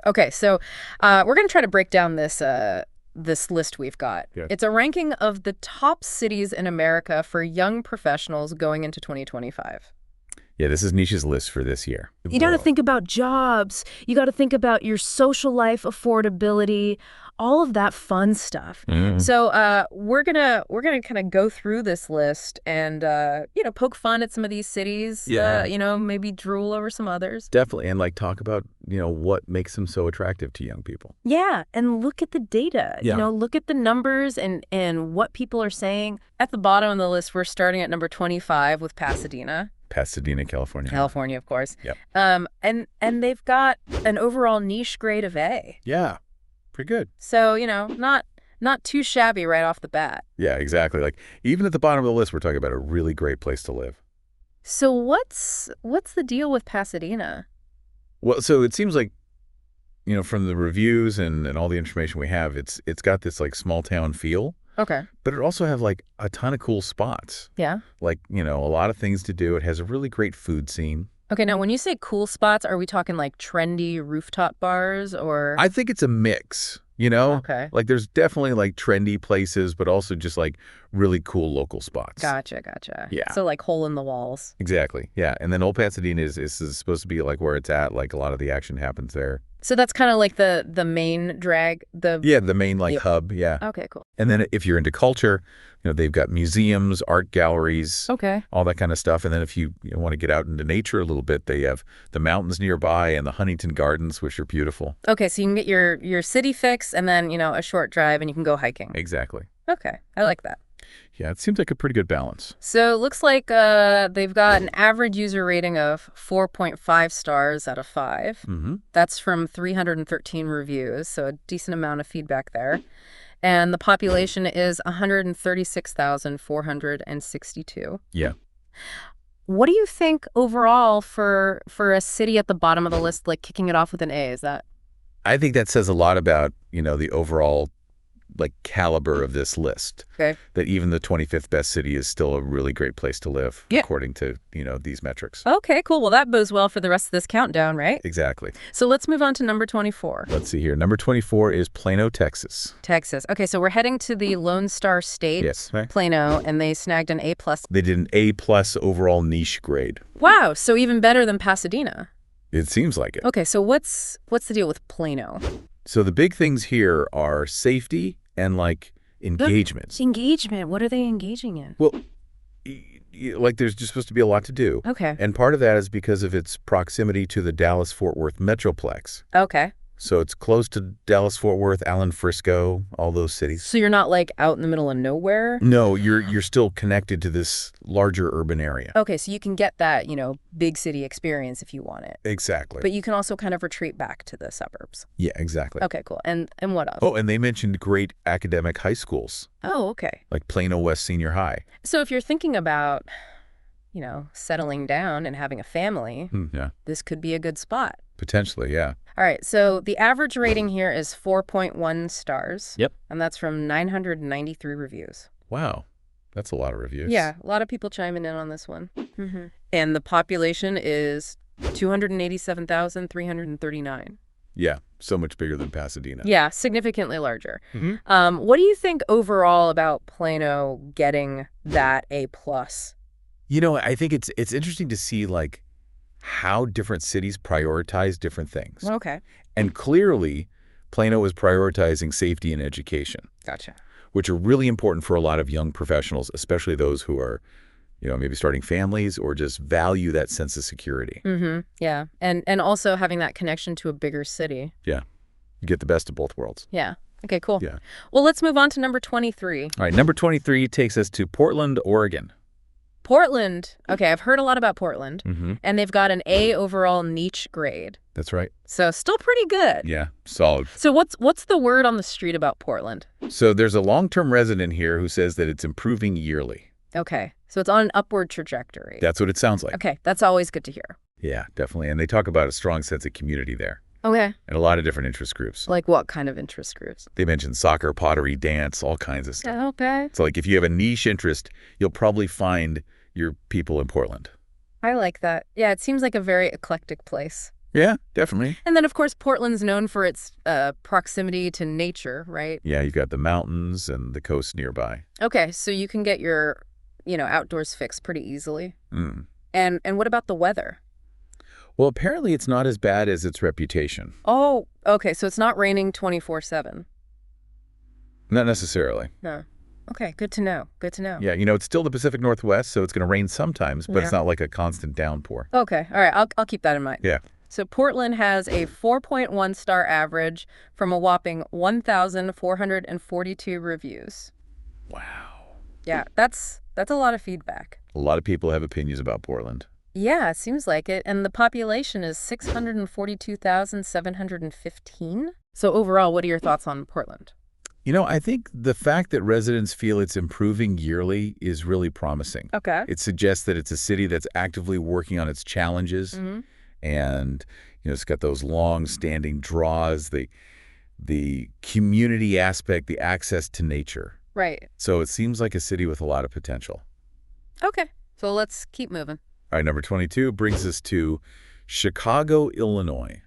Okay, so we're going to try to break down this list we've got. Yeah. It's a ranking of the top cities in America for young professionals going into 2025. Yeah, this is Nisha's list for this year. You got to think about jobs. You got to think about your social life affordability, all of that fun stuff. So we're gonna kind of go through this list and poke fun at some of these cities. Yeah. Maybe drool over some others. Definitely, and talk about what makes them so attractive to young people. Yeah, and look at the data. Yeah. Look at the numbers and what people are saying. At the bottom of the list, we're starting at number 25 with Pasadena. Pasadena, California. California, of course. Yep. And they've got an overall niche grade of A. Yeah, pretty good. So, not too shabby right off the bat. Yeah, exactly. Even at the bottom of the list, we're talking about a really great place to live. So what's the deal with Pasadena? Well, so it seems like, from the reviews and all the information we have, it's got this small town feel. Okay. But it also have a ton of cool spots. Yeah. A lot of things to do. It has a really great food scene. Okay, now when you say cool spots, are we talking trendy rooftop bars or? I think it's a mix, Okay. There's definitely trendy places, but also just really cool local spots. Gotcha. Yeah. So hole in the walls. Exactly. Yeah. And then Old Pasadena is supposed to be where it's at. A lot of the action happens there. So that's kind of the main drag. The main hub. Yeah. Okay, cool. And then if you're into culture, they've got museums, art galleries, okay, all that kind of stuff. And then if you want to get out into nature a little bit, they have the mountains nearby and the Huntington Gardens, which are beautiful. Okay, so you can get your city fix and then, a short drive and you can go hiking. Exactly. Okay, I like that. Yeah, it seems like a pretty good balance. So it looks like they've got an average user rating of 4.5 stars out of 5. Mm-hmm. That's from 313 reviews, so a decent amount of feedback there. And the population is 136,462. Yeah. What do you think overall for a city at the bottom of the list, kicking it off with an A? Is that? I think that says a lot about, the overall caliber of this list. Okay. That even the 25th best city is still a really great place to live, yeah, according to, these metrics. Okay, cool. Well, that bodes well for the rest of this countdown, right? Exactly. So let's move on to number 24. Let's see here. Number 24 is Plano, Texas. Texas. Okay, so we're heading to the Lone Star State, yes, right. Plano, and they snagged an A+. They did an A+ overall niche grade. Wow, so even better than Pasadena. It seems like it. Okay, so what's the deal with Plano? So the big things here are safety and engagement. Engagement? What are they engaging in? Well, there's just supposed to be a lot to do. Okay. And part of that is because of its proximity to the Dallas-Fort Worth metroplex. Okay. So it's close to Dallas-Fort Worth, Allen, Frisco, all those cities. So you're not out in the middle of nowhere? No, you're still connected to this larger urban area. Okay, so you can get that, big city experience if you want it. Exactly. But you can also kind of retreat back to the suburbs. Yeah, exactly. Okay, cool. And what else? Oh, and they mentioned great academic high schools. Oh, okay. Like Plano West Senior High. So if you're thinking about, settling down and having a family, yeah, this could be a good spot. Potentially, yeah. All right, so the average rating here is 4.1 stars. Yep. And that's from 993 reviews. Wow. That's a lot of reviews. Yeah, a lot of people chiming in on this one. Mm-hmm. And the population is 287,339. Yeah, so much bigger than Pasadena. Yeah, significantly larger. Mm-hmm. What do you think overall about Plano getting that A+? I think it's interesting to see, how different cities prioritize different things. Okay. And clearly, Plano is prioritizing safety and education. Gotcha. Which are really important for a lot of young professionals, especially those who are, maybe starting families or just value that sense of security. Mm-hmm. Yeah. And also having that connection to a bigger city. Yeah. You get the best of both worlds. Yeah. Okay, cool. Yeah. Well, let's move on to number 23. All right. Number 23 takes us to Portland, Oregon. Portland. Okay, I've heard a lot about Portland. Mm-hmm. And they've got an A overall niche grade. That's right. So still pretty good. Yeah, solid. So what's the word on the street about Portland? So there's a long-term resident here who says that it's improving yearly. Okay, so it's on an upward trajectory. That's what it sounds like. Okay, that's always good to hear. Yeah, definitely. And they talk about a strong sense of community there. Okay. And a lot of different interest groups. Like what kind of interest groups? They mentioned soccer, pottery, dance, all kinds of stuff. Okay. So if you have a niche interest, you'll probably find your people in Portland. I like that. Yeah, it seems like a very eclectic place. Yeah, definitely. And then, of course, Portland's known for its proximity to nature, right? Yeah, you've got the mountains and the coast nearby. Okay, so you can get your, outdoors fix pretty easily. Mm. And what about the weather? Well, apparently it's not as bad as its reputation. Oh, okay, so it's not raining 24/7. Not necessarily. No. Okay, good to know. Good to know. Yeah, it's still the Pacific Northwest, so it's going to rain sometimes, but it's not like a constant downpour. Okay, all right, I'll keep that in mind. Yeah. So Portland has a 4.1 star average from a whopping 1,442 reviews. Wow. Yeah, that's a lot of feedback. A lot of people have opinions about Portland. Yeah, it seems like it. And the population is 642,715. So overall, what are your thoughts on Portland? I think the fact that residents feel it's improving yearly is really promising. Okay. It suggests that it's a city that's actively working on its challenges. Mm-hmm. And, it's got those long-standing draws, the community aspect, the access to nature. Right. So it seems like a city with a lot of potential. Okay, so let's keep moving. All right, number 22 brings us to Chicago, Illinois.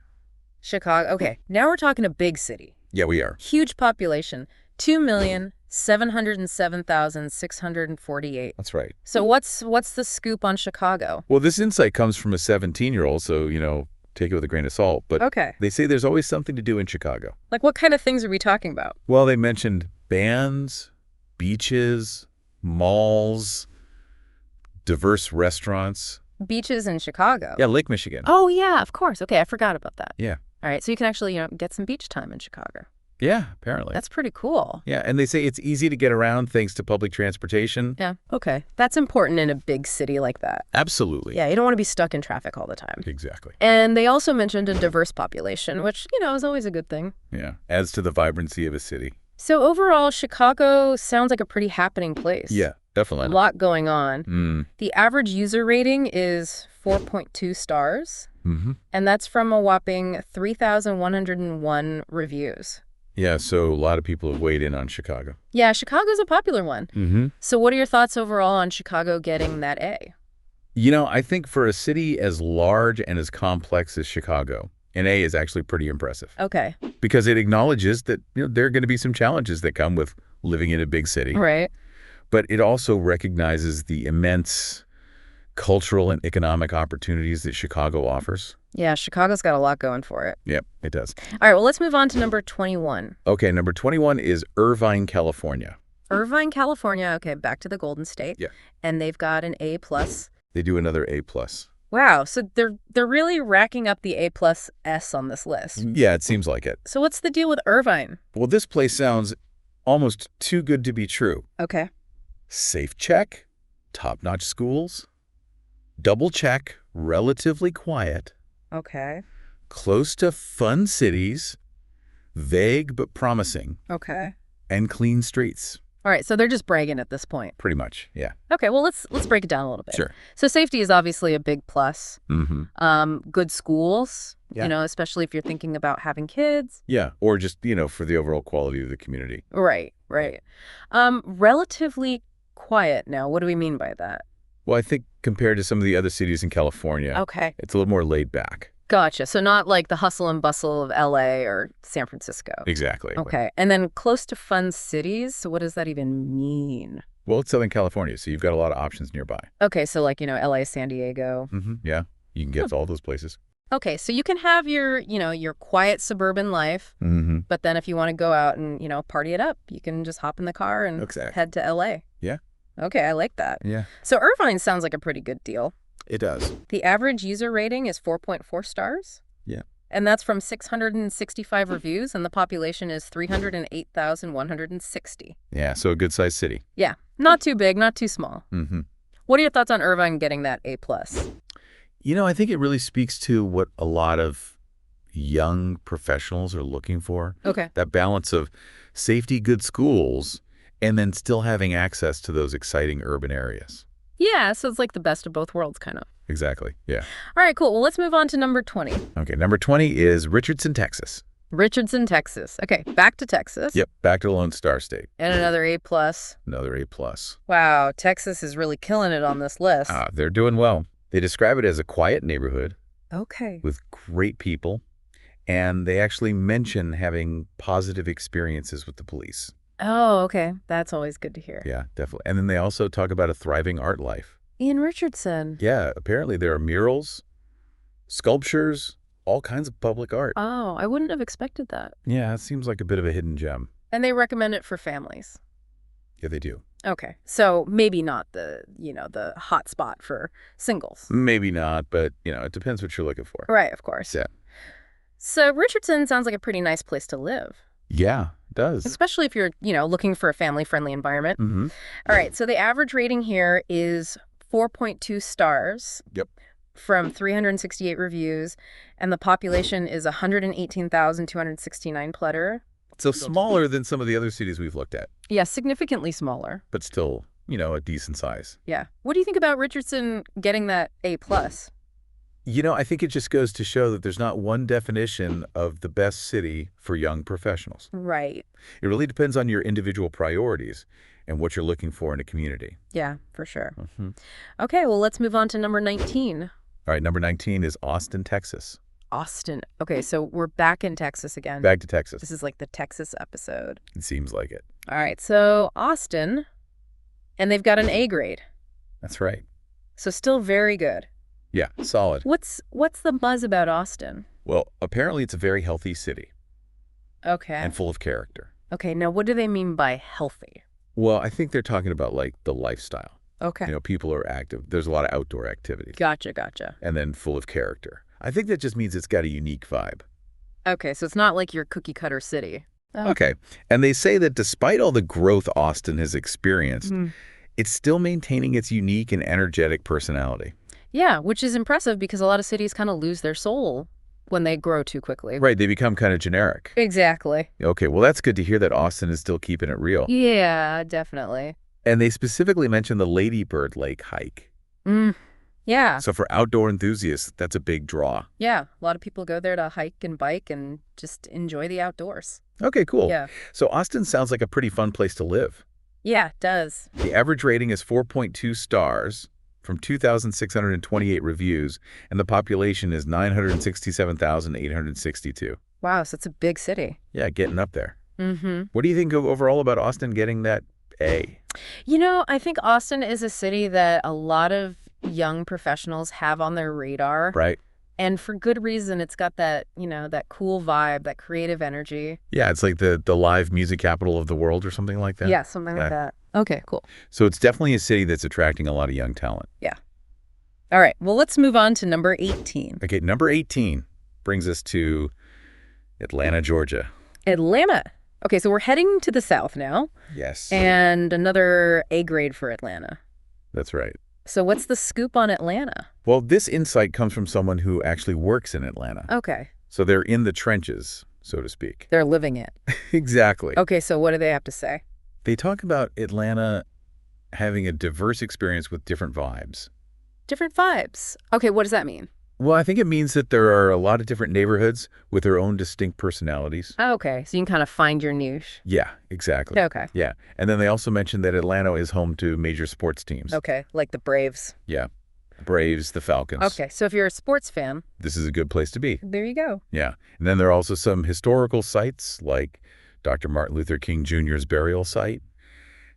Chicago. Okay, now we're talking a big city. Yeah, we are. Huge population, 2,707,648. That's right. So what's the scoop on Chicago? Well, this insight comes from a 17-year-old, so, take it with a grain of salt. But Okay. they say there's always something to do in Chicago. Like what kind of things are we talking about? Well, they mentioned bands, beaches, malls, diverse restaurants. Beaches in Chicago. Yeah, Lake Michigan. Oh, yeah, of course. Okay, I forgot about that. Yeah. All right, so you can actually, get some beach time in Chicago. Yeah, apparently. That's pretty cool. Yeah, and they say it's easy to get around thanks to public transportation. Yeah, okay. That's important in a big city like that. Absolutely. Yeah, you don't want to be stuck in traffic all the time. Exactly. And they also mentioned a diverse population, which, is always a good thing. Yeah, adds to the vibrancy of a city. So overall, Chicago sounds like a pretty happening place. Yeah, definitely. A lot going on. Mm. The average user rating is 4.2 stars, and that's from a whopping 3,101 reviews. Yeah, so a lot of people have weighed in on Chicago. Yeah, Chicago's a popular one. Mm-hmm. So what are your thoughts overall on Chicago getting that A? I think for a city as large and as complex as Chicago, an A is actually pretty impressive. Okay. Because it acknowledges that there are going to be some challenges that come with living in a big city. Right. But it also recognizes the immense cultural and economic opportunities that Chicago offers. Yeah, Chicago's got a lot going for it. Yep, it does. All right, well, let's move on to number 21. Okay, number 21 is Irvine, California. Irvine, California. Okay, back to the Golden State. Yeah. And they've got an A+. They do another A+. Wow, so they're really racking up the A+S on this list. Yeah, it seems like it. So what's the deal with Irvine? Well, this place sounds almost too good to be true. Okay. Safe check, top-notch schools, double check, relatively quiet, Okay. close to fun cities, vague but promising, Okay. and clean streets. All right, so they're just bragging at this point. Pretty much, yeah. Okay, well, let's break it down a little bit. Sure. So safety is obviously a big plus. Mm-hmm. Good schools, Yeah. especially if you're thinking about having kids. Yeah, or just, for the overall quality of the community. Right. Relatively quiet now. What do we mean by that? Well, I think compared to some of the other cities in California, Okay. it's a little more laid back. Gotcha. So not like the hustle and bustle of LA or San Francisco. Exactly. Okay. And then close to fun cities. So what does that even mean? Well, it's Southern California, so you've got a lot of options nearby. Okay. So like, LA, San Diego. Mm-hmm. Yeah, you can get to all those places. Okay. So you can have your quiet suburban life. Mm-hmm. But then if you want to go out and, party it up, you can just hop in the car and head to LA. Yeah. Okay. I like that. Yeah. So Irvine sounds like a pretty good deal. It does. The average user rating is 4.4 stars. Yeah. And that's from 665 reviews, and the population is 308,160. Yeah, so a good-sized city. Yeah. Not too big, not too small. Mm-hmm. What are your thoughts on Irvine getting that A+? I think it really speaks to what a lot of young professionals are looking for. Okay. That balance of safety, good schools, and then still having access to those exciting urban areas. Yeah, so it's like the best of both worlds, kind of. Exactly, yeah. All right, cool. Well, let's move on to number 20. Okay, number 20 is Richardson, Texas. Richardson, Texas. Okay, back to Texas. Yep, back to the Lone Star State. And another A+. Another A+. Wow, Texas is really killing it on this list. They're doing well. They describe it as a quiet neighborhood, Okay. with great people, and they actually mention having positive experiences with the police. Oh, okay. That's always good to hear. Yeah, definitely. And then they also talk about a thriving art life. Ian Richardson. Yeah, apparently there are murals, sculptures, all kinds of public art. Oh, I wouldn't have expected that. Yeah, it seems like a bit of a hidden gem. And they recommend it for families. Yeah, they do. Okay. So maybe not the hot spot for singles. Maybe not, but, it depends what you're looking for. Right, of course. Yeah. So Richardson sounds like a pretty nice place to live. Yeah, it does. Especially if you're, looking for a family-friendly environment. Mm-hmm. All right, so the average rating here is 4.2 stars. Yep. From 368 reviews, and the population is 118,269 Plutter. So smaller than some of the other cities we've looked at, Yeah, significantly smaller. but still, a decent size. Yeah. What do you think about Richardson getting that A+? I think it just goes to show that there's not one definition of the best city for young professionals. Right. It really depends on your individual priorities and what you're looking for in a community. Yeah, for sure. Mm-hmm. Okay, well, let's move on to number 19. All right, number 19 is Austin, Texas. Austin. Okay, so we're back in Texas again. Back to Texas. This is like the Texas episode. It seems like it. All right, so Austin, and they've got an A grade. That's right. So still very good. Yeah, solid. What's the buzz about Austin? Well, apparently it's a very healthy city. Okay. And full of character. Okay, now what do they mean by healthy? Well, I think they're talking about, the lifestyle. Okay. People are active. There's a lot of outdoor activities. Gotcha. And then full of character. I think that just means it's got a unique vibe. Okay, so it's not like your cookie-cutter city. Oh. Okay. And they say that despite all the growth Austin has experienced, it's still maintaining its unique and energetic personality. Yeah, which is impressive because a lot of cities kind of lose their soul when they grow too quickly. Right, they become kind of generic. Exactly. Okay, well, that's good to hear that Austin is still keeping it real. Yeah, definitely. And they specifically mentioned the Lady Bird Lake hike. Yeah. So for outdoor enthusiasts, that's a big draw. Yeah, a lot of people go there to hike and bike and just enjoy the outdoors. Okay, cool. Yeah. So Austin sounds like a pretty fun place to live. Yeah, it does. The average rating is 4.2 stars from 2,628 reviews, and the population is 967,862. Wow, so it's a big city. Yeah, getting up there. Mm-hmm. What do you think overall about Austin getting that A? I think Austin is a city that a lot of young professionals have on their radar. Right. And for good reason. It's got that, that cool vibe, that creative energy. Yeah, it's like the live music capital of the world or something like that. Yeah, something like that. Okay, cool. So it's definitely a city that's attracting a lot of young talent. Yeah. All right, well, let's move on to number 18. Okay, number 18 brings us to Atlanta, Georgia. Atlanta. Okay, so we're heading to the south now. Yes. And another A grade for Atlanta. That's right. So what's the scoop on Atlanta? Well, this insight comes from someone who actually works in Atlanta. Okay. So they're in the trenches, so to speak. They're living it. Exactly. Okay, so what do they have to say? They talk about Atlanta having a diverse experience with different vibes. Different vibes. Okay, what does that mean? Well, I think it means that there are a lot of different neighborhoods with their own distinct personalities. Okay, so you can kind of find your niche. Yeah, exactly. Okay. Yeah. And then they also mentioned that Atlanta is home to major sports teams. Okay, like the Braves. Yeah. The Braves, the Falcons. Okay, so if you're a sports fan, this is a good place to be. there you go. Yeah. And then there are also some historical sites like Dr. Martin Luther King Jr.'s burial site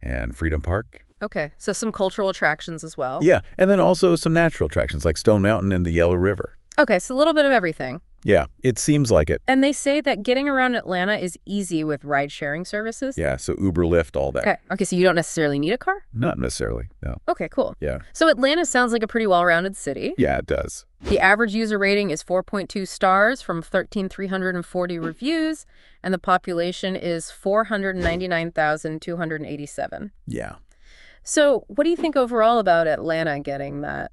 and Freedom Park. Okay, so some cultural attractions as well. Yeah. And then also some natural attractions like Stone Mountain and the Yellow River. Okay, so a little bit of everything. Yeah, it seems like it. And they say that getting around Atlanta is easy with ride-sharing services. Yeah, so Uber, Lyft, all that. Okay, so you don't necessarily need a car? Not necessarily, no. Okay, cool. Yeah. So Atlanta sounds like a pretty well-rounded city. Yeah, it does. The average user rating is 4.2 stars from 13,340 reviews, and the population is 499,287. Yeah. So what do you think overall about Atlanta getting that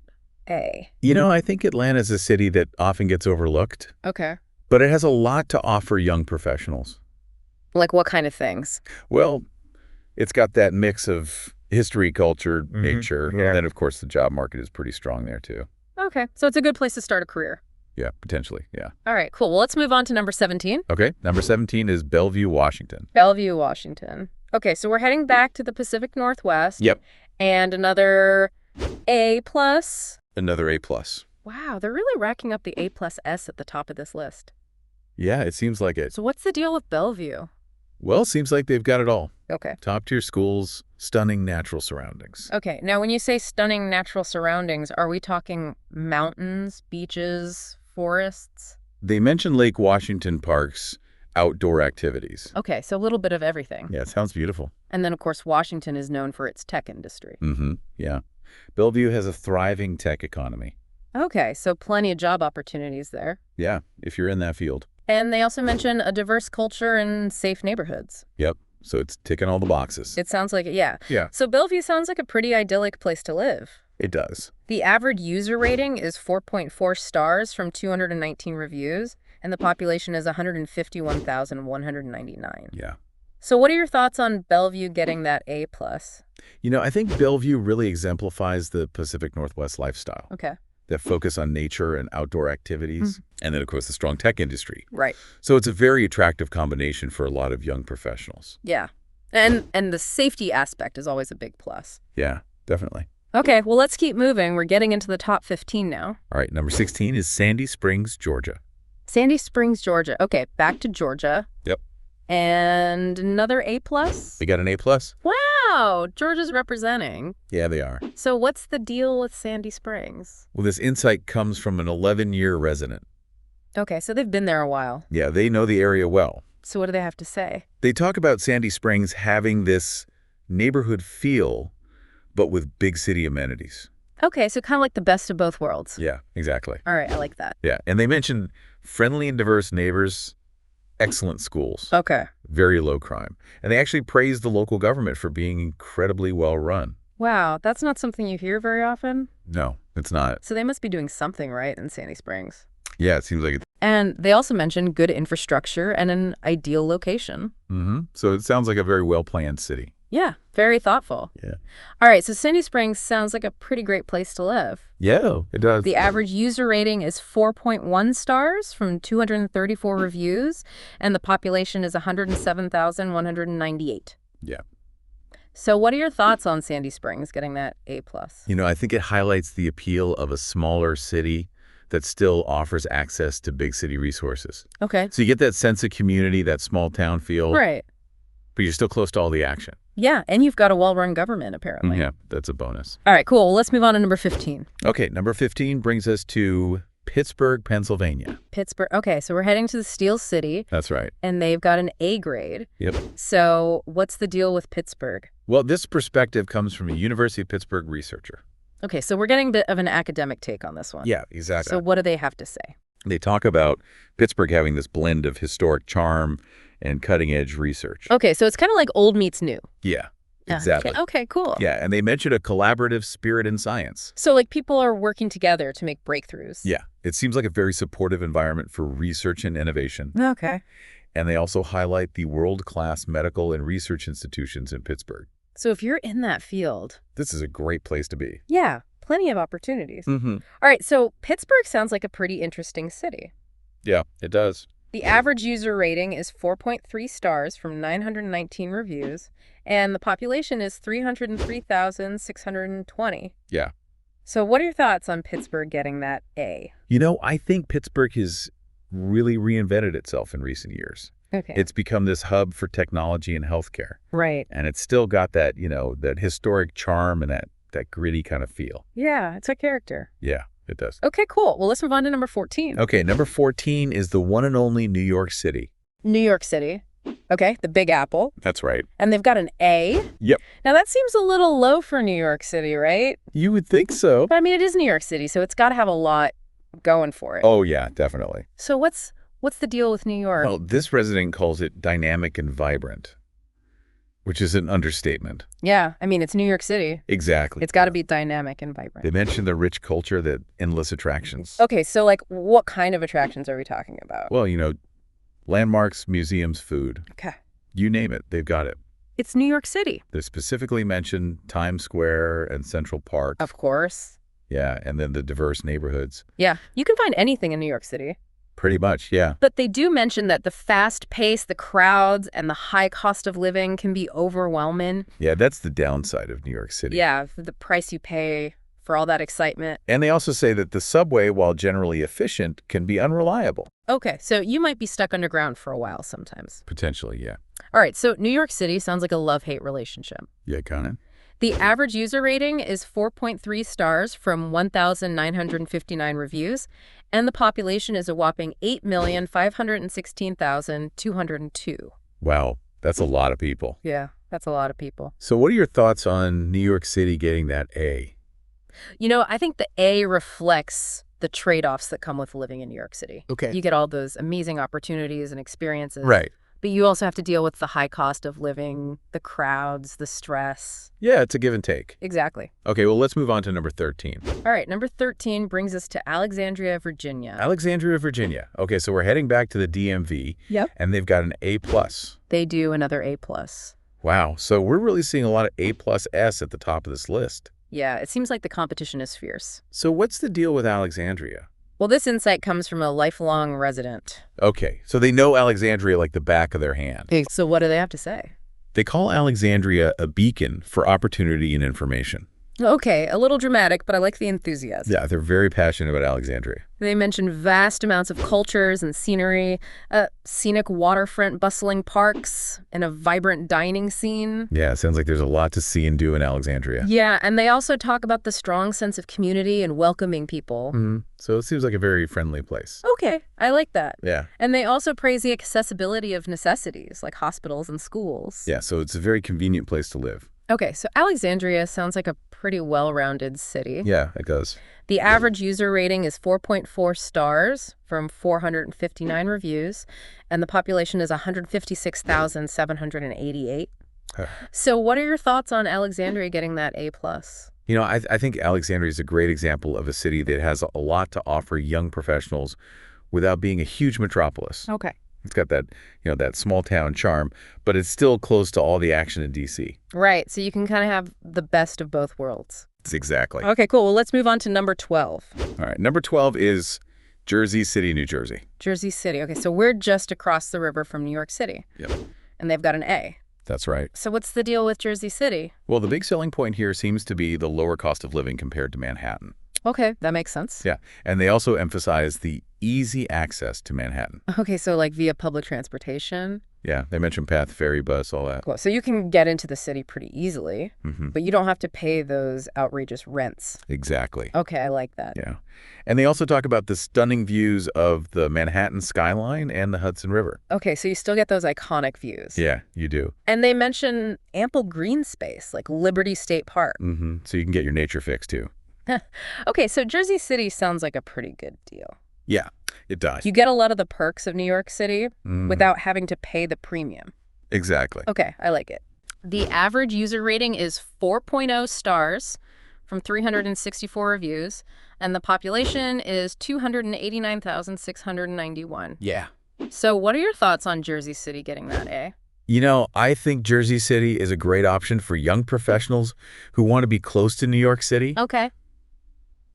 A? I think Atlanta is a city that often gets overlooked, Okay. but it has a lot to offer young professionals. Like what kind of things? Well, it's got that mix of history, culture, nature, and then, of course, the job market is pretty strong there, too. Okay, so it's a good place to start a career. Yeah, potentially, yeah. All right, cool. Well, let's move on to number 17. Okay, number 17 is Bellevue, Washington. Bellevue, Washington. Okay, so we're heading back to the Pacific Northwest. Yep. And another A+. Another A+. Wow, they're really racking up the A+S at the top of this list. Yeah, it seems like it. So what's the deal with Bellevue? Well, seems like they've got it all. Okay. Top-tier schools, stunning natural surroundings. Okay, now when you say stunning natural surroundings, are we talking mountains, beaches, forests? They mention Lake Washington Park's outdoor activities. Okay, so a little bit of everything. Yeah, it sounds beautiful. And then, of course, Washington is known for its tech industry. Yeah. Bellevue has a thriving tech economy. Okay, so plenty of job opportunities there. Yeah, if you're in that field. And they also mention a diverse culture and safe neighborhoods. Yep. So it's ticking all the boxes. It sounds like it, yeah. Yeah. So Bellevue sounds like a pretty idyllic place to live. It does. The average user rating is 4.4 stars from 219 reviews, and the population is 151,199. Yeah. So what are your thoughts on Bellevue getting that A+? You know, I think Bellevue really exemplifies the Pacific Northwest lifestyle. Okay. That focus on nature and outdoor activities, and then, of course, the strong tech industry. Right. So it's a very attractive combination for a lot of young professionals. Yeah. And the safety aspect is always a big plus. Yeah, definitely. Okay, well, let's keep moving. We're getting into the top 15 now. All right, number 16 is Sandy Springs, Georgia. Sandy Springs, Georgia. Okay, back to Georgia. Yep. And another A+? They got an A+. Wow, Georgia's representing. Yeah, they are. So what's the deal with Sandy Springs? Well, this insight comes from an 11-year resident. Okay, so they've been there a while. Yeah, they know the area well. So what do they have to say? They talk about Sandy Springs having this neighborhood feel, but with big city amenities. Okay, so kind of like the best of both worlds. Yeah, exactly. All right, I like that. Yeah, and they mention friendly and diverse neighbors, excellent schools, Okay. very low crime. And they actually praise the local government for being incredibly well run. Wow, that's not something you hear very often. No, it's not. So they must be doing something right in Sandy Springs. Yeah, it seems like it. And they also mention good infrastructure and an ideal location. So it sounds like a very well-planned city. Yeah, very thoughtful. Yeah. All right, so Sandy Springs sounds like a pretty great place to live. Yeah, it does. The average user rating is 4.1 stars from 234 reviews, and the population is 107,198. Yeah. So what are your thoughts on Sandy Springs getting that A+? You know, I think it highlights the appeal of a smaller city that still offers access to big city resources. Okay. So you get that sense of community, that small town feel, Right. but you're still close to all the action. Yeah, and you've got a well-run government, apparently. Yeah, that's a bonus. All right, cool. Well, let's move on to number 15. Okay, number 15 brings us to Pittsburgh, Pennsylvania. Pittsburgh. Okay, so we're heading to the Steel City, That's right. and they've got an A grade. Yep. So what's the deal with Pittsburgh? Well, this perspective comes from a University of Pittsburgh researcher. Okay, so we're getting a bit of an academic take on this one. Yeah, exactly. So what do they have to say? They talk about Pittsburgh having this blend of historic charm and cutting-edge research. Okay, so it's kind of like old meets new. Yeah, exactly. Okay, cool. Yeah, and they mention a collaborative spirit in science. So like people are working together to make breakthroughs. Yeah, it seems like a very supportive environment for research and innovation. Okay. And they also highlight the world-class medical and research institutions in Pittsburgh. So if you're in that field, This is a great place to be. yeah, plenty of opportunities. Mm-hmm. All right, so Pittsburgh sounds like a pretty interesting city. Yeah, it does. The average user rating is 4.3 stars from 919 reviews, and the population is 303,620. Yeah. So what are your thoughts on Pittsburgh getting that A? You know, I think Pittsburgh has really reinvented itself in recent years. Okay. It's become this hub for technology and healthcare. Right. And it's still got that, you know, that historic charm and that gritty kind of feel. Yeah, it's a character. Yeah, it does. Okay, cool. Well, let's move on to number 14. Okay, number 14 is the one and only New York City. New York City. Okay, the Big Apple. That's right. And they've got an A. Yep. Now, that seems a little low for New York City, right? You would think so. But I mean, it is New York City, so it's got to have a lot going for it. Oh, yeah, definitely. So what's the deal with New York? Well, this resident calls it dynamic and vibrant, which is an understatement. Yeah, I mean, it's New York City. Exactly. It's got to be dynamic and vibrant. They mentioned the rich culture, the endless attractions. Okay, so like what kind of attractions are we talking about? Well, you know, landmarks, museums, food. Okay. You name it, they've got it. It's New York City. They specifically mentioned Times Square and Central Park. Of course. Yeah, and then the diverse neighborhoods. Yeah, you can find anything in New York City. Pretty much, yeah. But they do mention that the fast pace, the crowds, and the high cost of living can be overwhelming. Yeah, that's the downside of New York City. Yeah, the price you pay for all that excitement. And they also say that the subway, while generally efficient, can be unreliable. Okay, so you might be stuck underground for a while sometimes. Potentially, yeah. All right, so New York City sounds like a love-hate relationship. Yeah, kind of. The average user rating is 4.3 stars from 1,959 reviews, and the population is a whopping 8,516,202. Wow, that's a lot of people. Yeah, that's a lot of people. So what are your thoughts on New York City getting that A? You know, I think the A reflects the trade-offs that come with living in New York City. Okay. You get all those amazing opportunities and experiences. Right. But you also have to deal with the high cost of living, the crowds, the stress. Yeah, it's a give and take. Exactly. Okay, well, let's move on to number 13. All right, number 13 brings us to Alexandria, Virginia. Alexandria, Virginia. Okay, so we're heading back to the DMV. Yep. And they've got an A+. They do another A+. Wow, so we're really seeing a lot of A+S at the top of this list. Yeah, it seems like the competition is fierce. So what's the deal with Alexandria? Well, this insight comes from a lifelong resident. Okay, so they know Alexandria like the back of their hand. So what do they have to say? They call Alexandria a beacon for opportunity and information. Okay, a little dramatic, but I like the enthusiasm. Yeah, they're very passionate about Alexandria. They mention vast amounts of cultures and scenery, scenic waterfront bustling parks, and a vibrant dining scene. Yeah, it sounds like there's a lot to see and do in Alexandria. Yeah, and they also talk about the strong sense of community and welcoming people. So it seems like a very friendly place. Okay, I like that. Yeah. And they also praise the accessibility of necessities, like hospitals and schools. Yeah, so it's a very convenient place to live. Okay, so Alexandria sounds like a pretty well-rounded city. Yeah, it does. The average user rating is 4.4 stars from 459 reviews, and the population is 156,788. So what are your thoughts on Alexandria getting that A+? You know, I think Alexandria is a great example of a city that has a lot to offer young professionals without being a huge metropolis. Okay. It's got that, that small town charm, but it's still close to all the action in D.C. Right, so you can kind of have the best of both worlds. Exactly. Okay, cool. Well, let's move on to number 12. All right, number 12 is Jersey City, New Jersey. Jersey City. Okay, so we're just across the river from New York City. Yep. And they've got an A. That's right. So what's the deal with Jersey City? Well, the big selling point here seems to be the lower cost of living compared to Manhattan. Okay, that makes sense. Yeah, and they also emphasize the easy access to Manhattan. Okay, so like via public transportation? Yeah, they mention path, ferry, bus, all that. Cool. So you can get into the city pretty easily, but you don't have to pay those outrageous rents. Exactly. Okay, I like that. Yeah. And they also talk about the stunning views of the Manhattan skyline and the Hudson River. Okay, so you still get those iconic views. Yeah, you do. And they mention ample green space, like Liberty State Park. So you can get your nature fix, too. Okay, so Jersey City sounds like a pretty good deal. Yeah, it does. You get a lot of the perks of New York City without having to pay the premium. Exactly. Okay, I like it. The average user rating is 4.0 stars from 364 reviews, and the population is 289,691. Yeah. So what are your thoughts on Jersey City getting that A? You know, I think Jersey City is a great option for young professionals who want to be close to New York City. Okay.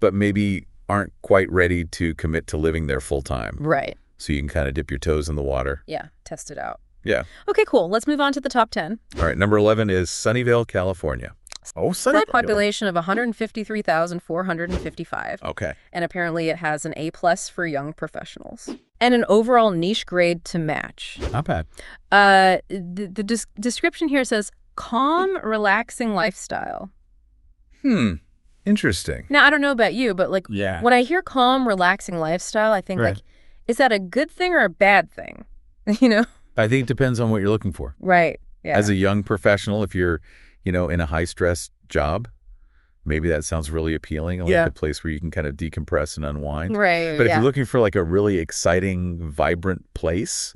But maybe aren't quite ready to commit to living there full time. Right. So you can kind of dip your toes in the water. Yeah, test it out. Yeah. Okay, cool. Let's move on to the top 10. All right, number 11 is Sunnyvale, California. Oh, For a population of 153,455. Okay. And apparently it has an A+ for young professionals. And an overall niche grade to match. Not bad. The description here says, calm, relaxing lifestyle. Interesting. Now, I don't know about you, but like when I hear calm, relaxing lifestyle, I think like, is that a good thing or a bad thing? You know? I think it depends on what you're looking for. Right. Yeah. As a young professional, if you're, in a high-stress job, maybe that sounds really appealing. Like a place where you can kind of decompress and unwind. Right. But if you're looking for like a really exciting, vibrant place,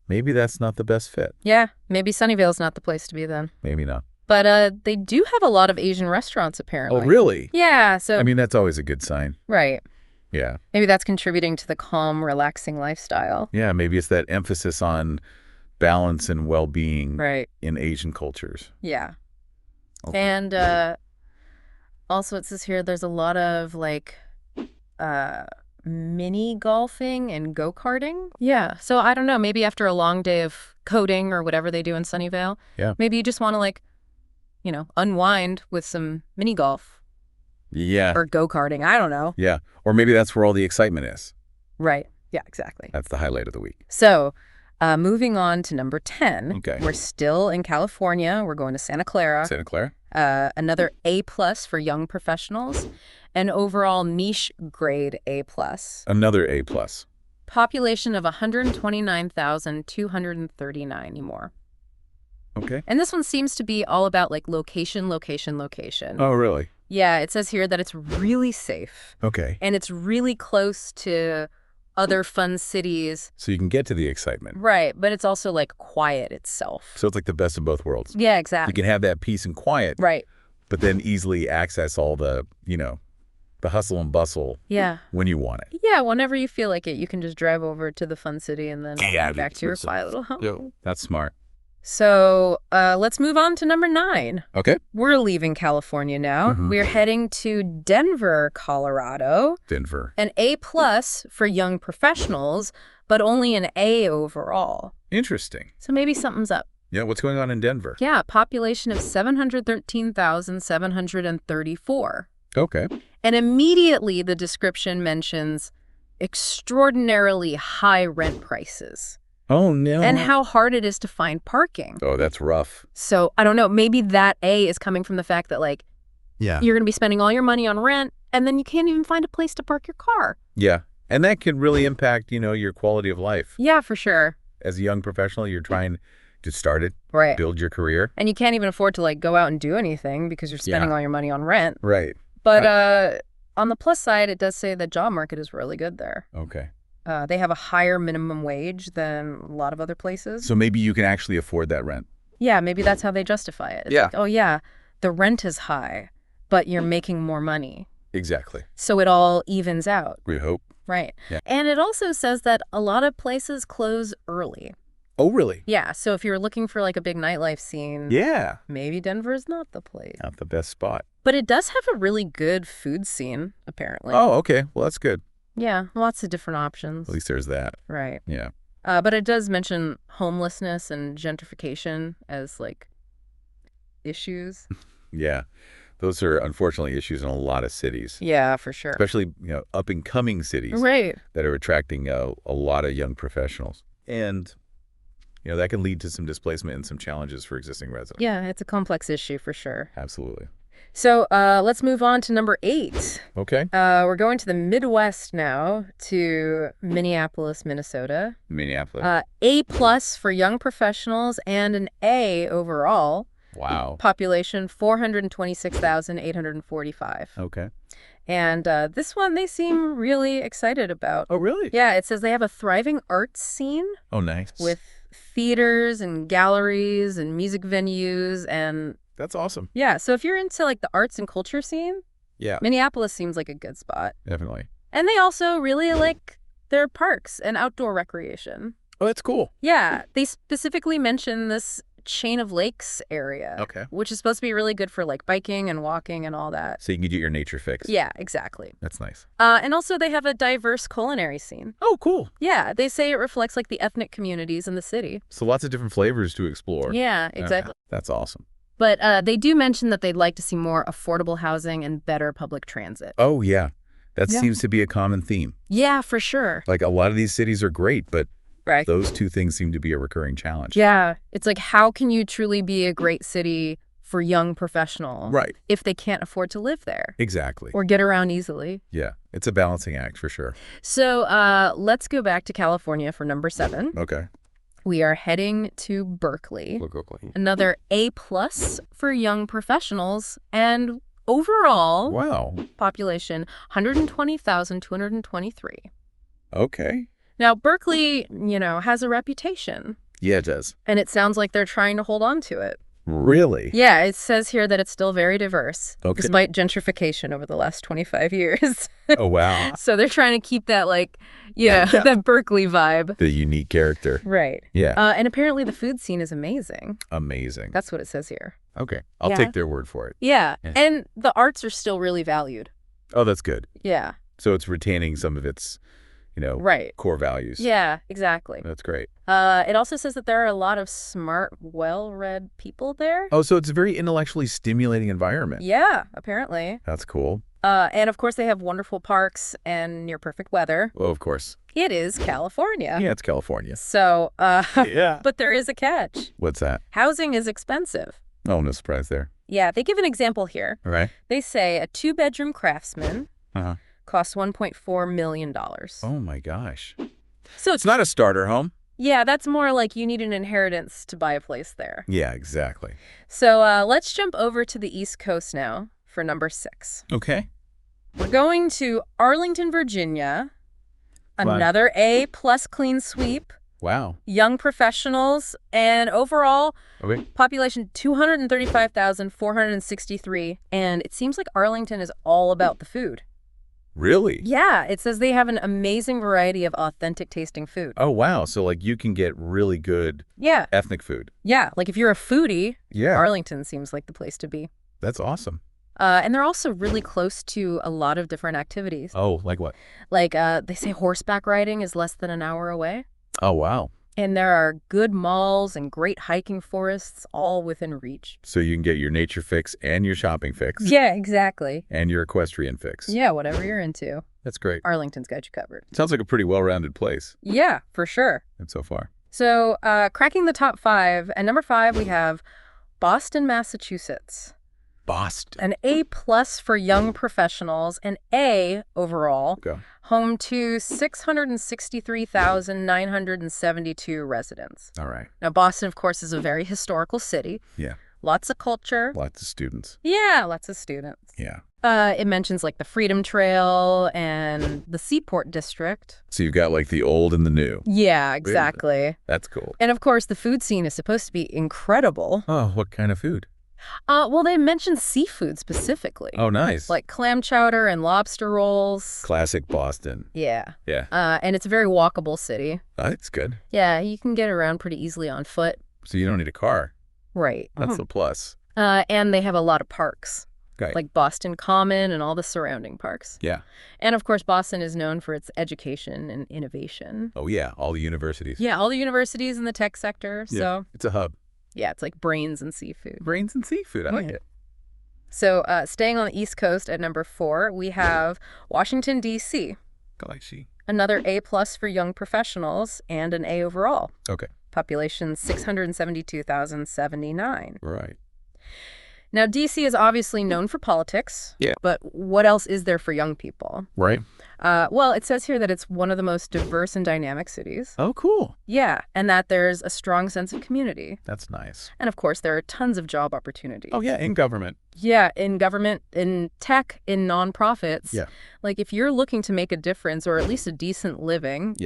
maybe that's not the best fit. Yeah. Maybe Sunnyvale's not the place to be then. Maybe not. But they do have a lot of Asian restaurants, apparently. Oh, really? Yeah. So I mean, that's always a good sign. Right. Yeah. Maybe that's contributing to the calm, relaxing lifestyle. Yeah, maybe it's that emphasis on balance and well-being in Asian cultures. Yeah. Okay. And also it says here there's a lot of like mini golfing and go-karting. Yeah. So I don't know, maybe after a long day of coding or whatever they do in Sunnyvale, maybe you just want to like, unwind with some mini golf. Yeah. Or go-karting. I don't know. Yeah. Or maybe that's where all the excitement is. Right. Yeah, exactly. That's the highlight of the week. So moving on to number 10. Okay. We're still in California. We're going to Santa Clara. Santa Clara? Another A+ for young professionals. An overall niche grade A+. Another A+. Population of 129,239 more. Okay. And this one seems to be all about like location, location, location. Oh, really? Yeah, it says here that it's really safe. Okay. And it's really close to other fun cities. So you can get to the excitement. Right, but it's also like quiet itself. So it's like the best of both worlds. Yeah, exactly. You can have that peace and quiet. Right. But then easily access all the, the hustle and bustle when you want it. Yeah, whenever you feel like it, you can just drive over to the fun city and then back to your quiet little home. Yeah, that's smart. So let's move on to number 9. Okay. We're leaving California now. We're heading to Denver, Colorado. Denver. An A+ for young professionals, but only an A overall. Interesting. So maybe something's up. Yeah, what's going on in Denver? Yeah, population of 713,734. Okay. And immediately the description mentions extraordinarily high rent prices. Oh, no. And how hard it is to find parking. Oh, that's rough. So, I don't know, maybe that A is coming from the fact that, like, you're going to be spending all your money on rent, and then you can't even find a place to park your car. Yeah. And that can really impact, your quality of life. Yeah, for sure. As a young professional, you're trying to start it, build your career. And you can't even afford to, like, go out and do anything because you're spending all your money on rent. Right. But on the plus side, it does say the job market is really good there. Okay. They have a higher minimum wage than a lot of other places. So maybe you can actually afford that rent. Yeah, maybe that's how they justify it. It's like, oh, yeah, the rent is high, but you're making more money. Exactly. So it all evens out. We hope. Right. Yeah. And it also says that a lot of places close early. Oh, really? Yeah, so if you're looking for like a big nightlife scene, maybe Denver's not the place. Not the best spot. But it does have a really good food scene, apparently. Oh, okay. Well, that's good. Yeah, lots of different options. At least there's that. Right. Yeah. But it does mention homelessness and gentrification as, like, issues. Yeah. Those are, unfortunately, issues in a lot of cities. Yeah, for sure. Especially, up-and-coming cities. Right. That are attracting a lot of young professionals. And, that can lead to some displacement and some challenges for existing residents. Yeah, it's a complex issue for sure. Absolutely. So let's move on to number 8. Okay. We're going to the Midwest now, to Minneapolis, Minnesota. Minneapolis. A+ for young professionals and an A overall. Wow. Population 426,845. Okay. And this one they seem really excited about. Oh, really? Yeah, it says they have a thriving arts scene. Oh, nice. With theaters and galleries and music venues and... That's awesome. Yeah, so if you're into like the arts and culture scene, Minneapolis seems like a good spot. Definitely. And they also really like their parks and outdoor recreation. Oh, that's cool. Yeah, they specifically mention this chain of lakes area, which is supposed to be really good for like biking and walking and all that. So you can get your nature fix. Yeah, exactly. That's nice. And also they have a diverse culinary scene. Oh, cool. Yeah, they say it reflects like the ethnic communities in the city. So lots of different flavors to explore. Yeah, exactly. That's awesome. But they do mention that they'd like to see more affordable housing and better public transit. Oh, yeah. That seems to be a common theme. Yeah, for sure. Like a lot of these cities are great, but those two things seem to be a recurring challenge. Yeah. It's like, how can you truly be a great city for young professionals if they can't afford to live there? Exactly. Or get around easily. Yeah. It's a balancing act for sure. So let's go back to California for number 7. Okay. We are heading to Berkeley. Another A+ for young professionals, and overall population 120,223. Okay. Now, Berkeley, has a reputation. Yeah, it does. And it sounds like they're trying to hold on to it. Really? Yeah, it says here that it's still very diverse, despite gentrification over the last 25 years. Oh, wow. So they're trying to keep that, that Berkeley vibe. The unique character. Right. Yeah. And apparently the food scene is amazing. Amazing. That's what it says here. Okay. I'll take their word for it. Yeah. And the arts are still really valued. Oh, that's good. Yeah. So it's retaining some of its, core values. Yeah, exactly. That's great. It also says that there are a lot of smart, well-read people there. Oh, so it's a very intellectually stimulating environment. Yeah, apparently. That's cool. And, of course, they have wonderful parks and near-perfect weather. Well, of course. It is California. Yeah, it's California. So, yeah. But there is a catch. What's that? Housing is expensive. Oh, no surprise there. Yeah, they give an example here. All right. They say a 2-bedroom Craftsman costs $1.4 million. Oh, my gosh. So it's not a starter home. Yeah, that's more like you need an inheritance to buy a place there. Yeah, exactly. So let's jump over to the East Coast now for number 6. Okay. We're going to Arlington, Virginia. Another A-plus clean sweep. Wow. Young professionals, and overall population 235,463. And it seems like Arlington is all about the food. Really? Yeah, it says they have an amazing variety of authentic tasting food. Oh, wow. So, like, you can get really good ethnic food. Yeah, like if you're a foodie, Arlington seems like the place to be. That's awesome. And they're also really close to a lot of different activities. Oh, like what? Like they say horseback riding is less than an hour away. Oh, wow. And there are good malls and great hiking forests all within reach. So you can get your nature fix and your shopping fix. Yeah, exactly. And your equestrian fix. Yeah, whatever you're into. That's great. Arlington's got you covered. Sounds like a pretty well-rounded place. Yeah, for sure. And so far. So cracking the top 5, and number 5 we have Boston, Massachusetts. Boston. An A-plus for young professionals, an A overall. Go. Home to 663,972 residents. All right. Now, Boston, of course, is a very historical city. Yeah. Lots of culture. Lots of students. Yeah, lots of students. Yeah. It mentions, like, the Freedom Trail and the Seaport District. So you've got, like, the old and the new. Yeah, exactly. That's cool. And, of course, the food scene is supposed to be incredible. Oh, what kind of food? Well, they mentioned seafood specifically. Oh, nice. Like clam chowder and lobster rolls. Classic Boston. Yeah. Yeah. And it's a very walkable city. That's good. Yeah, you can get around pretty easily on foot. So you don't need a car. Right. That's a plus. And they have a lot of parks. Okay. Like Boston Common and all the surrounding parks. Yeah. And, of course, Boston is known for its education and innovation. Oh, yeah. All the universities. Yeah, all the universities in the tech sector. Yeah. So it's a hub. Yeah, it's like brains and seafood. Brains and seafood. I like it. So staying on the East Coast at number 4, we have Washington, D.C. Galaxy. Another A-plus for young professionals and an A overall. Okay. Population 672,079. Right. Now, D.C. is obviously known for politics. Yeah. But what else is there for young people? Right. Well, it says here that it's one of the most diverse and dynamic cities. Oh, cool. Yeah, and that there's a strong sense of community. That's nice. And, of course, there are tons of job opportunities. Oh, yeah, in government. Yeah, in government, in tech, in nonprofits. Yeah. Like, if you're looking to make a difference or at least a decent living,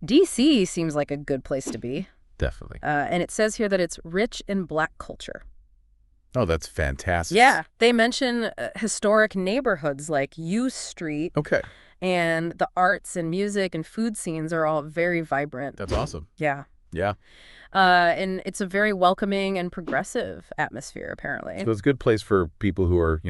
D.C. seems like a good place to be. Definitely. And it says here that it's rich in Black culture. Oh, that's fantastic. Yeah. They mention historic neighborhoods like U Street. Okay. And the arts and music and food scenes are all very vibrant. That's awesome. Yeah. Yeah. And it's a very welcoming and progressive atmosphere, apparently. So it's a good place for people who are,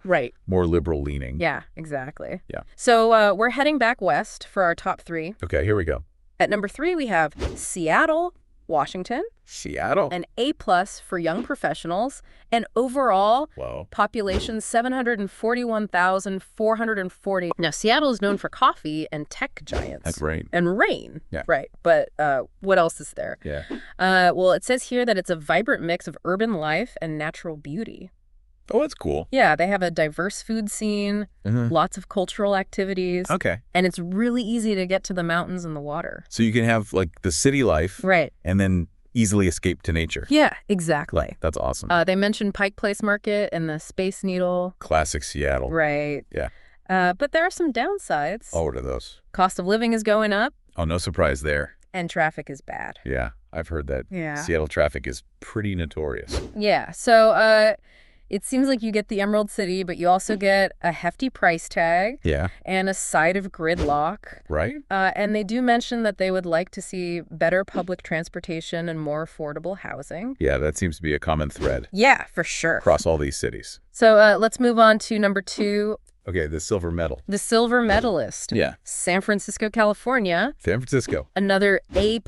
right, more liberal leaning. Yeah, exactly. Yeah. So we're heading back west for our top 3. Okay, here we go. At number 3, we have Seattle, Washington. Seattle. An A-plus for young professionals. And overall, population 741,440. Now, Seattle is known for coffee and tech giants. That's right. And rain. Yeah. Right. But what else is there? Yeah. Well, it says here that it's a vibrant mix of urban life and natural beauty. Oh, that's cool. Yeah, they have a diverse food scene, lots of cultural activities. Okay. And it's really easy to get to the mountains and the water. So you can have, like, the city life. Right. And then easily escape to nature. Yeah, exactly. That's awesome. They mentioned Pike Place Market and the Space Needle. Classic Seattle. Right. Yeah. But there are some downsides. Oh, what are those? Cost of living is going up. Oh, no surprise there. And traffic is bad. Yeah, I've heard that. Yeah. Seattle traffic is pretty notorious. Yeah, so it seems like you get the Emerald City, but you also get a hefty price tag. Yeah. And a side of gridlock. Right. And they do mention that they would like to see better public transportation and more affordable housing. Yeah, that seems to be a common thread. Yeah, for sure. Across all these cities. So let's move on to number 2. Okay, the silver medal. The silver medalist. Yeah. San Francisco, California. San Francisco. Another A+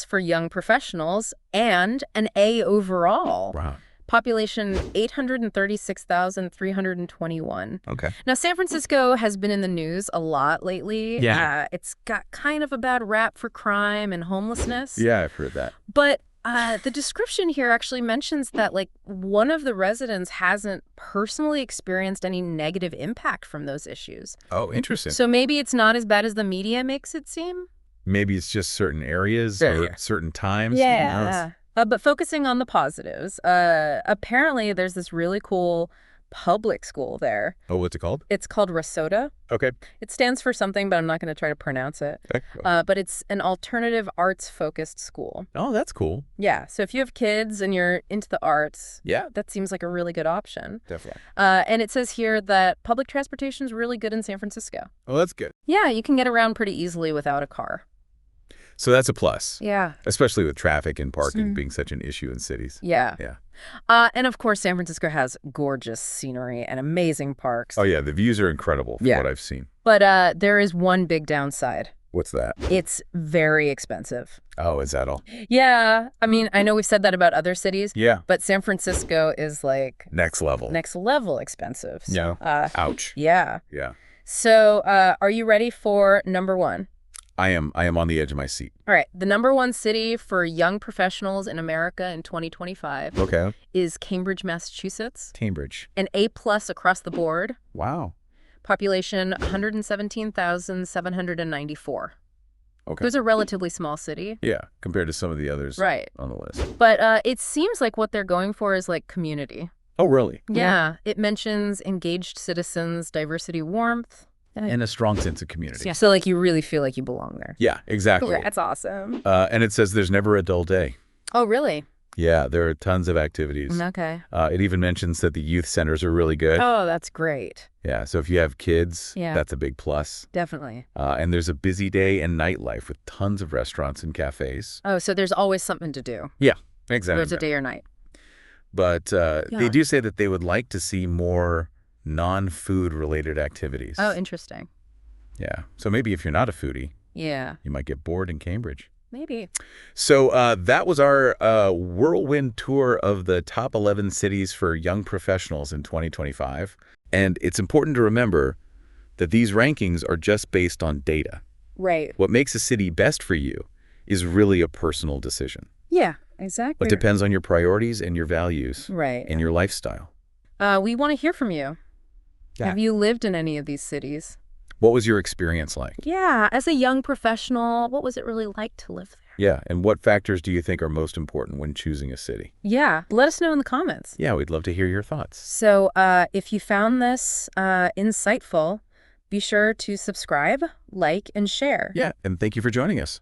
for young professionals and an A overall. Wow. Population 836,321. Okay. Now, San Francisco has been in the news a lot lately. Yeah. It's got kind of a bad rap for crime and homelessness. Yeah, I've heard that. But the description here actually mentions that, like, one of the residents hasn't personally experienced any negative impact from those issues. Oh, interesting. So maybe it's not as bad as the media makes it seem? Maybe it's just certain areas or certain times. Yeah. But focusing on the positives, apparently there's this really cool public school there. Oh, what's it called? It's called Rasota. Okay. It stands for something, but I'm not going to try to pronounce it. Okay. But it's an alternative arts-focused school. Oh, that's cool. Yeah. So if you have kids and you're into the arts, yeah, that seems like a really good option. Definitely. And it says here that public transportation is really good in San Francisco. Oh, that's good. Yeah, you can get around pretty easily without a car. So that's a plus. Yeah. Especially with traffic and parking being such an issue in cities. Yeah. Yeah. And of course, San Francisco has gorgeous scenery and amazing parks. Oh, yeah. The views are incredible from what I've seen. But there is one big downside. What's that? It's very expensive. Oh, is that all? Yeah. I mean, I know we've said that about other cities. Yeah. But San Francisco is like... Next level expensive. So, yeah. Ouch. Yeah. Yeah. So are you ready for number one? I am on the edge of my seat. All right. The number one city for young professionals in America in 2025 is Cambridge, Massachusetts. Cambridge. An A+ across the board. Wow. Population 117,794. Okay. It was a relatively small city. Yeah, compared to some of the others on the list. But it seems like what they're going for is like community. Oh, really? Yeah. It mentions engaged citizens, diversity, warmth. And a strong sense of community. Yeah, so like you really feel like you belong there. Yeah, exactly. Cool. That's awesome. And it says there's never a dull day. Oh, really? Yeah, there are tons of activities. Okay. It even mentions that the youth centers are really good. Oh, that's great. Yeah, so if you have kids, that's a big plus. Definitely. And there's a busy day and nightlife with tons of restaurants and cafes. Oh, so there's always something to do. Yeah, exactly. Whether it's a day or night. But they do say that they would like to see more non-food related activities. Oh, interesting. Yeah. So maybe if you're not a foodie, you might get bored in Cambridge. Maybe. So that was our whirlwind tour of the top 11 cities for young professionals in 2025. And it's important to remember that these rankings are just based on data. Right. What makes a city best for you is really a personal decision. Yeah, exactly. It depends on your priorities and your values. Right. And your lifestyle. We want to hear from you. Yeah. Have you lived in any of these cities? What was your experience like? Yeah, as a young professional, what was it really like to live there? Yeah, and what factors do you think are most important when choosing a city? Yeah, let us know in the comments. Yeah, we'd love to hear your thoughts. So if you found this insightful, be sure to subscribe, like, and share. Yeah, and thank you for joining us.